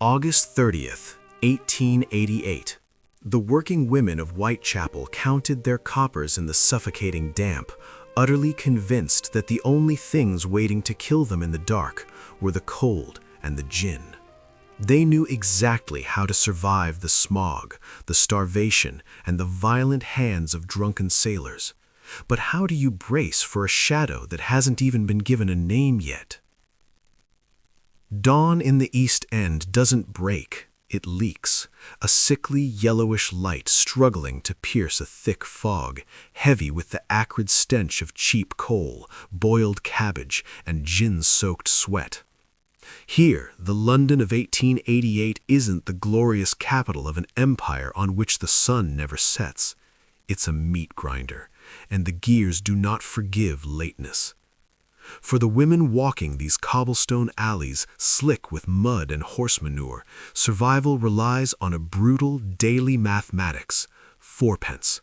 August 30th, 1888. The working women of Whitechapel counted their coppers in the suffocating damp, utterly convinced that the only things waiting to kill them in the dark were the cold and the gin. They knew exactly how to survive the smog, the starvation, and the violent hands of drunken sailors. But how do you brace for a shadow that hasn't even been given a name yet? Dawn in the East End doesn't break, it leaks, a sickly yellowish light struggling to pierce a thick fog, heavy with the acrid stench of cheap coal, boiled cabbage, and gin-soaked sweat. Here, the London of 1888 isn't the glorious capital of an empire on which the sun never sets. It's a meat grinder, and the gears do not forgive lateness. For the women walking these cobblestone alleys slick with mud and horse manure, survival relies on a brutal daily mathematics: 4d.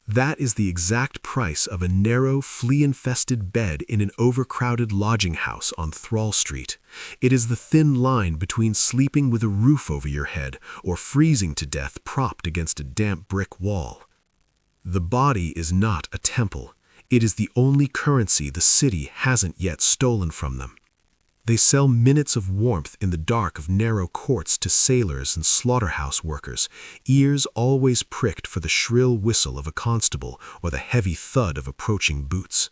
That is the exact price of a narrow, flea-infested bed in an overcrowded lodging house on Thrall Street. It is the thin line between sleeping with a roof over your head or freezing to death propped against a damp brick wall. The body is not a temple. It is the only currency the city hasn't yet stolen from them. They sell minutes of warmth in the dark of narrow courts to sailors and slaughterhouse workers, ears always pricked for the shrill whistle of a constable or the heavy thud of approaching boots.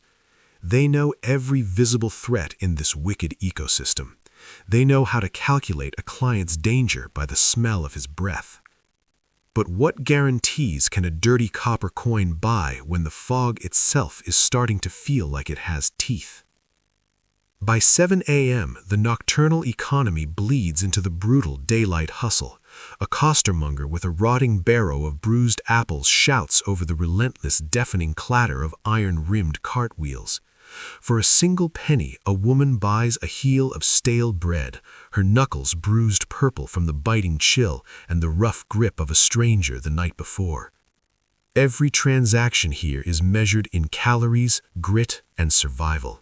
They know every visible threat in this wicked ecosystem. They know how to calculate a client's danger by the smell of his breath. But what guarantees can a dirty copper coin buy when the fog itself is starting to feel like it has teeth? By 7 a.m., the nocturnal economy bleeds into the brutal daylight hustle. A costermonger with a rotting barrow of bruised apples shouts over the relentless, deafening clatter of iron-rimmed cartwheels. For a single penny, a woman buys a heel of stale bread, her knuckles bruised purple from the biting chill and the rough grip of a stranger the night before. Every transaction here is measured in calories, grit, and survival.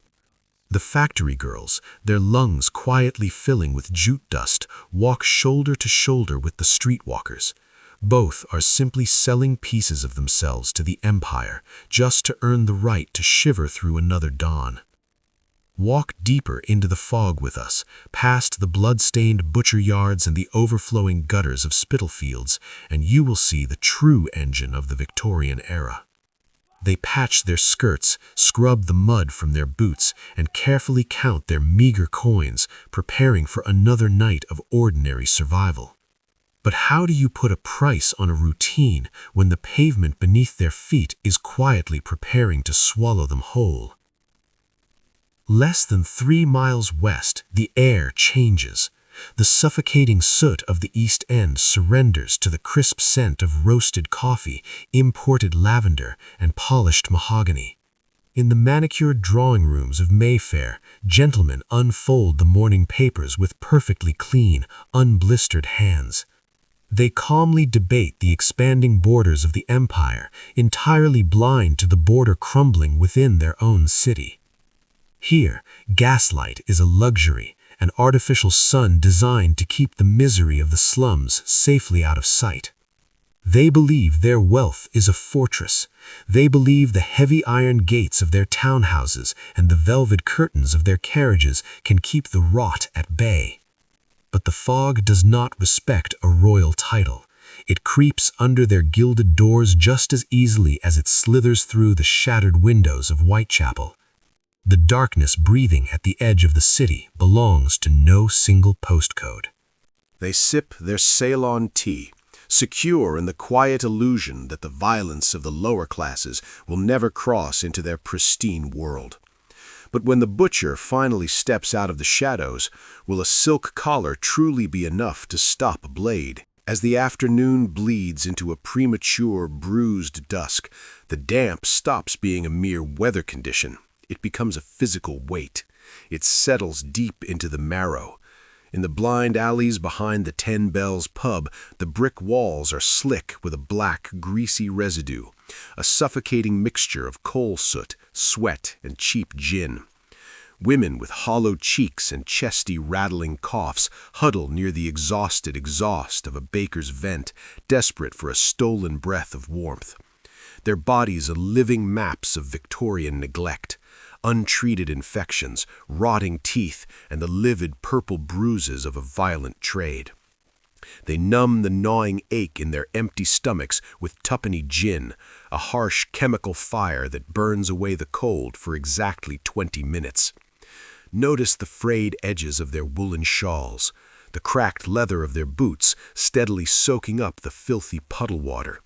The factory girls, their lungs quietly filling with jute dust, walk shoulder to shoulder with the streetwalkers. Both are simply selling pieces of themselves to the empire, just to earn the right to shiver through another dawn. Walk deeper into the fog with us, past the blood-stained butcher yards and the overflowing gutters of Spitalfields, and you will see the true engine of the Victorian era. They patch their skirts, scrub the mud from their boots, and carefully count their meager coins, preparing for another night of ordinary survival. But how do you put a price on a routine when the pavement beneath their feet is quietly preparing to swallow them whole? Less than 3 miles west, the air changes. The suffocating soot of the East End surrenders to the crisp scent of roasted coffee, imported lavender, and polished mahogany. In the manicured drawing rooms of Mayfair, gentlemen unfold the morning papers with perfectly clean, unblistered hands. They calmly debate the expanding borders of the empire, entirely blind to the border crumbling within their own city. Here, gaslight is a luxury, an artificial sun designed to keep the misery of the slums safely out of sight. They believe their wealth is a fortress. They believe the heavy iron gates of their townhouses and the velvet curtains of their carriages can keep the rot at bay. But the fog does not respect a royal title. It creeps under their gilded doors just as easily as it slithers through the shattered windows of Whitechapel. The darkness breathing at the edge of the city belongs to no single postcode. They sip their Ceylon tea, secure in the quiet illusion that the violence of the lower classes will never cross into their pristine world. But when the butcher finally steps out of the shadows, will a silk collar truly be enough to stop a blade? As the afternoon bleeds into a premature, bruised dusk, the damp stops being a mere weather condition. It becomes a physical weight. It settles deep into the marrow. In the blind alleys behind the 10 Bells pub, the brick walls are slick with a black, greasy residue, a suffocating mixture of coal soot, sweat, and cheap gin. Women with hollow cheeks and chesty, rattling coughs huddle near the exhausted exhaust of a baker's vent, desperate for a stolen breath of warmth. Their bodies are living maps of Victorian neglect, untreated infections, rotting teeth, and the livid purple bruises of a violent trade. They numb the gnawing ache in their empty stomachs with tuppenny gin, a harsh chemical fire that burns away the cold for exactly 20 minutes. Notice the frayed edges of their woolen shawls, the cracked leather of their boots steadily soaking up the filthy puddle water.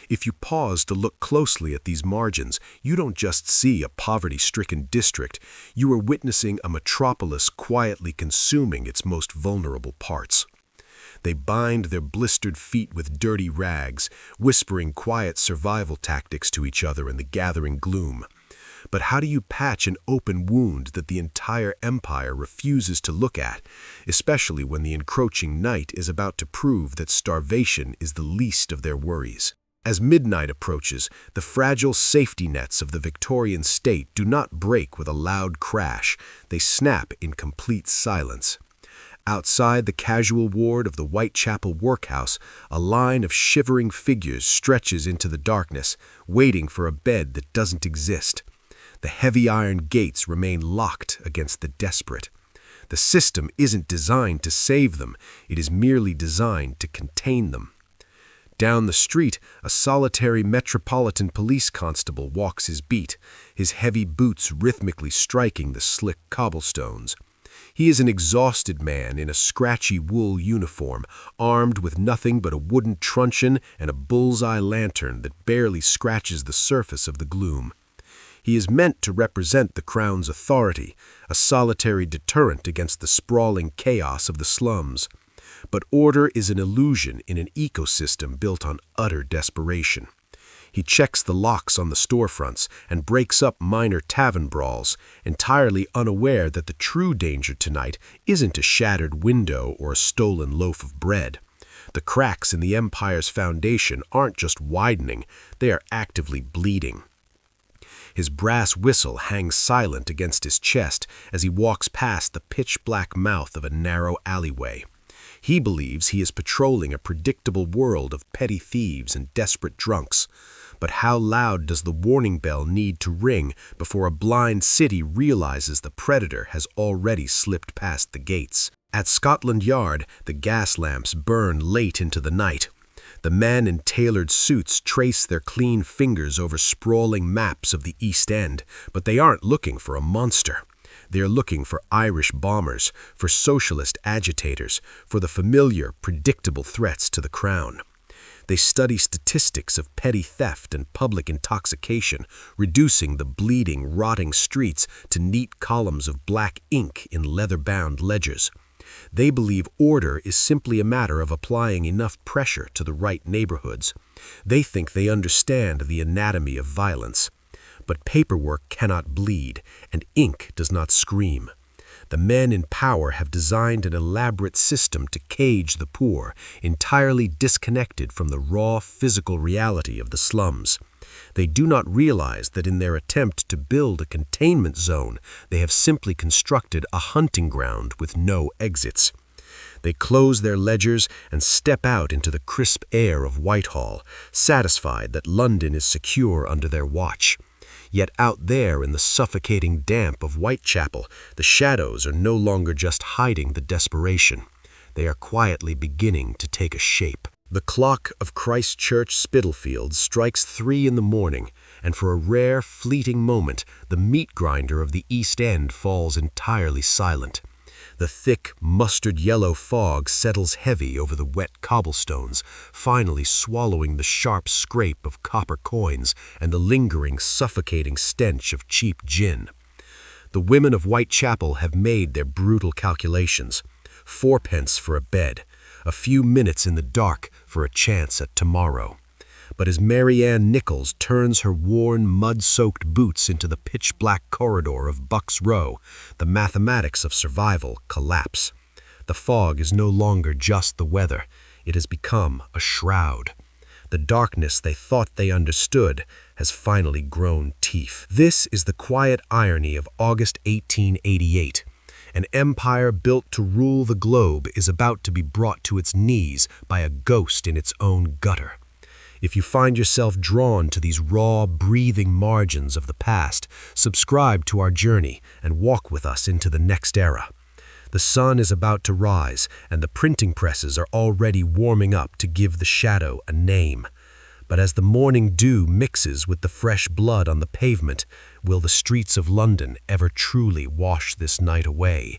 If you pause to look closely at these margins, you don't just see a poverty-stricken district, you are witnessing a metropolis quietly consuming its most vulnerable parts. They bind their blistered feet with dirty rags, whispering quiet survival tactics to each other in the gathering gloom. But how do you patch an open wound that the entire empire refuses to look at, especially when the encroaching night is about to prove that starvation is the least of their worries? As midnight approaches, the fragile safety nets of the Victorian state do not break with a loud crash, they snap in complete silence. Outside the casual ward of the Whitechapel workhouse, a line of shivering figures stretches into the darkness, waiting for a bed that doesn't exist. The heavy iron gates remain locked against the desperate. The system isn't designed to save them, it is merely designed to contain them. Down the street, a solitary Metropolitan Police constable walks his beat, his heavy boots rhythmically striking the slick cobblestones. He is an exhausted man in a scratchy wool uniform, armed with nothing but a wooden truncheon and a bullseye lantern that barely scratches the surface of the gloom. He is meant to represent the Crown's authority, a solitary deterrent against the sprawling chaos of the slums. But order is an illusion in an ecosystem built on utter desperation. He checks the locks on the storefronts and breaks up minor tavern brawls, entirely unaware that the true danger tonight isn't a shattered window or a stolen loaf of bread. The cracks in the empire's foundation aren't just widening, they are actively bleeding. His brass whistle hangs silent against his chest as he walks past the pitch-black mouth of a narrow alleyway. He believes he is patrolling a predictable world of petty thieves and desperate drunks. But how loud does the warning bell need to ring before a blind city realizes the predator has already slipped past the gates? At Scotland Yard, the gas lamps burn late into the night. The men in tailored suits trace their clean fingers over sprawling maps of the East End, but they aren't looking for a monster. They are looking for Irish bombers, for socialist agitators, for the familiar, predictable threats to the Crown. They study statistics of petty theft and public intoxication, reducing the bleeding, rotting streets to neat columns of black ink in leather-bound ledgers. They believe order is simply a matter of applying enough pressure to the right neighborhoods. They think they understand the anatomy of violence. But paperwork cannot bleed, and ink does not scream. The men in power have designed an elaborate system to cage the poor, entirely disconnected from the raw physical reality of the slums. They do not realize that in their attempt to build a containment zone, they have simply constructed a hunting ground with no exits. They close their ledgers and step out into the crisp air of Whitehall, satisfied that London is secure under their watch. Yet out there in the suffocating damp of Whitechapel, the shadows are no longer just hiding the desperation. They are quietly beginning to take a shape. The clock of Christ Church, Spitalfields strikes 3 in the morning, and for a rare, fleeting moment, the meat grinder of the East End falls entirely silent. The thick, mustard-yellow fog settles heavy over the wet cobblestones, finally swallowing the sharp scrape of copper coins and the lingering, suffocating stench of cheap gin. The women of Whitechapel have made their brutal calculations. 4p for a bed, a few minutes in the dark for a chance at tomorrow. But as Mary Ann Nichols turns her worn, mud-soaked boots into the pitch-black corridor of Buck's Row, the mathematics of survival collapse. The fog is no longer just the weather. It has become a shroud. The darkness they thought they understood has finally grown teeth. This is the quiet irony of August 1888. An empire built to rule the globe is about to be brought to its knees by a ghost in its own gutter. If you find yourself drawn to these raw, breathing margins of the past, subscribe to our journey and walk with us into the next era. The sun is about to rise, and the printing presses are already warming up to give the shadow a name. But as the morning dew mixes with the fresh blood on the pavement, will the streets of London ever truly wash this night away?